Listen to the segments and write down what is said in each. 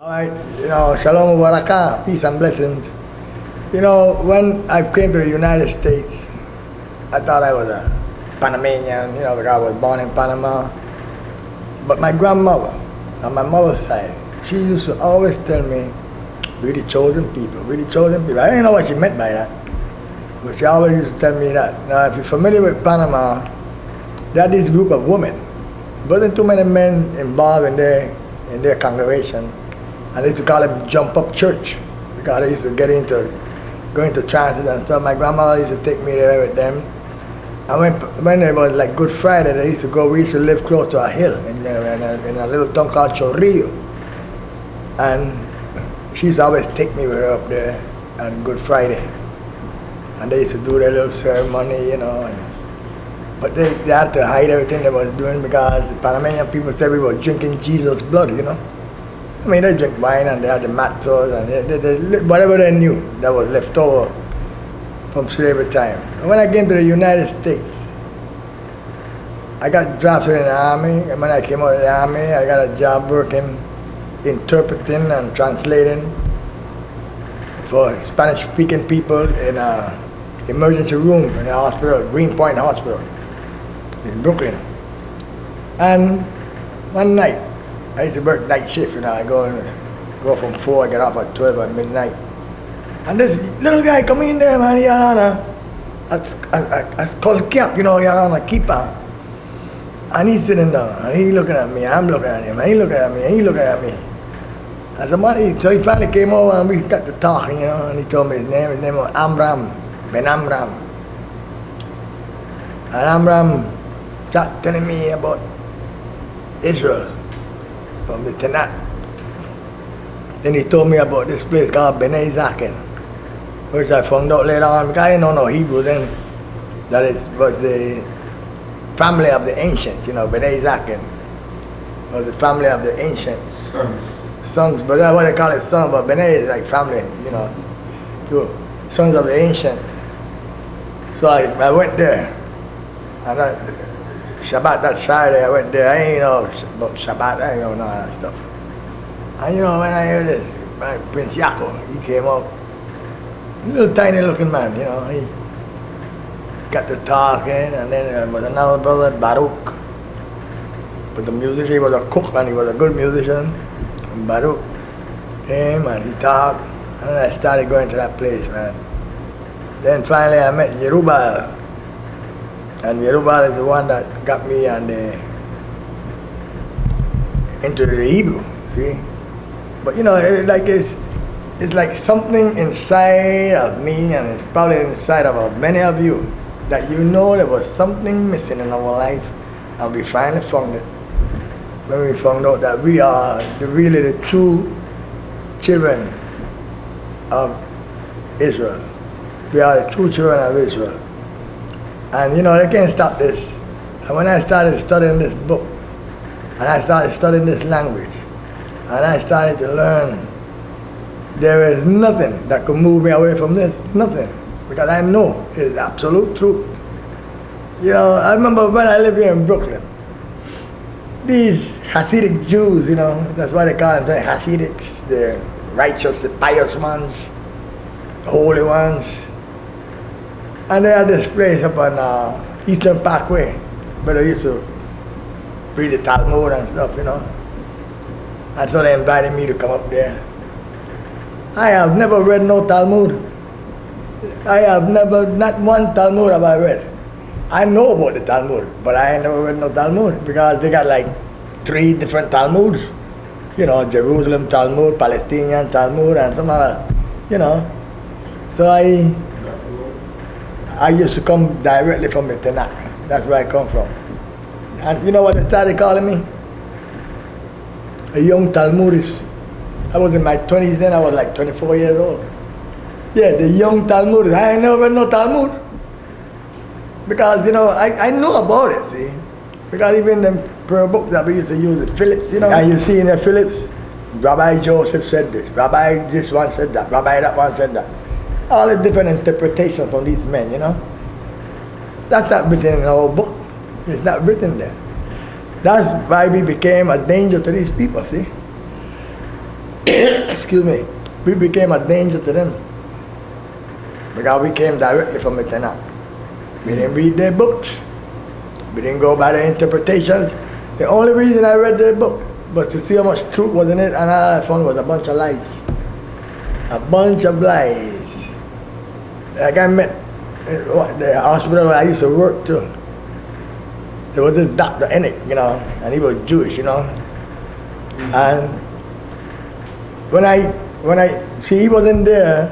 All right, shalom barakah, peace and blessings. When I came to the United States, I thought I was a Panamanian, because I was born in Panama. But my grandmother, on my mother's side, she used to always tell me, we the chosen people, we the chosen people. I didn't know what she meant by that, but she always used to tell me that. Now, if you're familiar with Panama, there are this group of women. There wasn't too many men involved in their congregation. And they used to call it jump up church because they used to get into going to transit and stuff. My grandmother used to take me there with them. And when it was like Good Friday, they used to go. We used to live close to a hill in a little town called Chorrillo. And she used to always take me with her up there on Good Friday. And they used to do their little ceremony, but they had to hide everything they was doing because the Panamanian people said we were drinking Jesus' blood, I mean, they drink wine and they had the matzos and whatever they knew that was left over from slavery time. And when I came to the United States, I got drafted in the army, and when I came out of the army, I got a job working, interpreting and translating for Spanish-speaking people in an emergency room in a hospital, Greenpoint Hospital in Brooklyn. And one night, I used to work night shift, I go from 4, I get off at 12 at midnight. And this little guy come in there, man, he had on a skull cap, he had on a kippah. And he's sitting down, and he looking at me, I'm looking at him, and he looking at me, and he looking at me. So he finally came over and we got to talking, and he told me his name was Amram, Ben Amram. And Amram started telling me about Israel. From the Tanakh. Then he told me about this place called Bnei Zaken, which I found out later on, because I didn't know no Hebrew then, that it was the family of the ancients, Bnei Zaken was the family of the ancient sons, but that's what they call it, sons, but Bnei is like family, so sons of the ancient. So I went there, and Shabbat, that Saturday, I went there. I ain't know about Shabbat, I don't know all that stuff. And when I heard this, Prince YAACOV, he came up, little tiny looking man, he got to talking, and then there was another brother, Baruch. But the musician, he was a cook and he was a good musician. And Baruch came and he talked, and then I started going to that place, man. Then finally I met Yerubal. And Yerubal is the one that got me into the Hebrew, see? But it's like something inside of me, and it's probably inside of many of you, that there was something missing in our life, and we finally found it. When we found out that we are really the true children of Israel. We are the true children of Israel. And they can't stop this. And when I started studying this book, and I started studying this language, and I started to learn, there is nothing that could move me away from this, nothing. Because I know it's absolute truth. I remember when I lived here in Brooklyn, these Hasidic Jews, that's why they call them Hasidics, the righteous, the pious ones, the holy ones. And they had this place up on Eastern Parkway, where they used to read the Talmud and stuff, And so they invited me to come up there. I have never read no Talmud. Not one Talmud have I read. I know about the Talmud, but I ain't never read no Talmud, because they got like 3 different Talmuds. Jerusalem Talmud, Palestinian Talmud, and some other, So I used to come directly from the Tanakh. That's where I come from. And you know what they started calling me? A young Talmudist. I was in my 20s then, I was like 24 years old. Yeah, the young Talmudist. I ain't never read no Talmud. Because, I know about it, see? Because even the prayer book that we used to use, the Phillips, and you see in the Phillips, Rabbi Joseph said this, Rabbi this one said that, Rabbi that one said that. All the different interpretations from these men, That's not written in our book. It's not written there. That's why we became a danger to these people, see? excuse me, we became a danger to them. Because we came directly from the Tanakh. We didn't read their books. We didn't go by their interpretations. The only reason I read their book was to see how much truth was in it, and all I found was a bunch of lies. A bunch of lies. Like I met in the hospital where I used to work too. There was this doctor in it, you know, and he was Jewish, you know. And when I see, he wasn't there.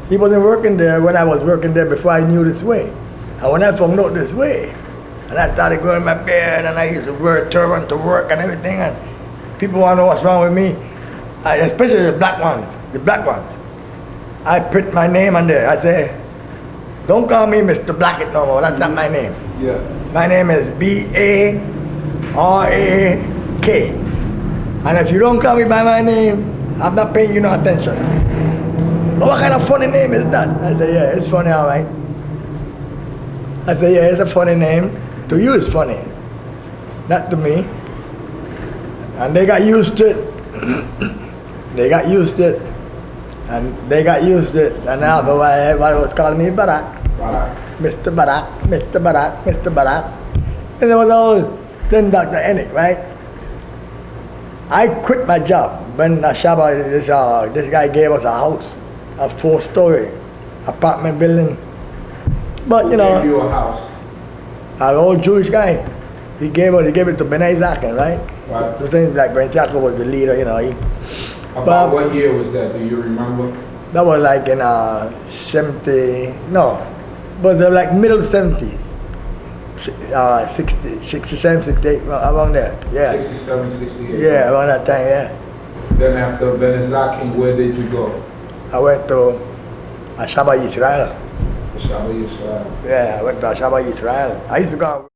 He wasn't working there when I was working there before I knew this way. And when I found out this way, and I started going my bed, and I used to wear a turban to work and everything, and people want to know what's wrong with me, especially the black ones. I print my name on there. I say, don't call me Mr. Blackett no more. That's not my name. Yeah. My name is B-A-R-A-K. And if you don't call me by my name, I'm not paying you no attention. But what kind of funny name is that? I say, yeah, it's funny, all right. I say, yeah, it's a funny name. To you, it's funny. Not to me. And they got used to it. They got used to it. And they got used to it. And now everybody was calling me Barak. Barak. Mr. Barak, Mr. Barak, Mr. Barak. And there was all, then Dr. Ennick, right? I quit my job when this guy gave us a house, a 4-story apartment building. But you know, Who gave you a house? an old Jewish guy. He gave it to Ben Zaken, right? Right. The thing like Ben Zaken was the leader, you know. About what year was that? Do you remember? That was like in 70, no, but they're like middle 70s. 67, 68, around there, yeah. 67, 68. Yeah, around that time, yeah. Then after Ben Zaken, where did you go? I went to Ashaba Yisrael. Shabbat Yisrael. Yeah, I went to Ashaba Yisrael. I used to go.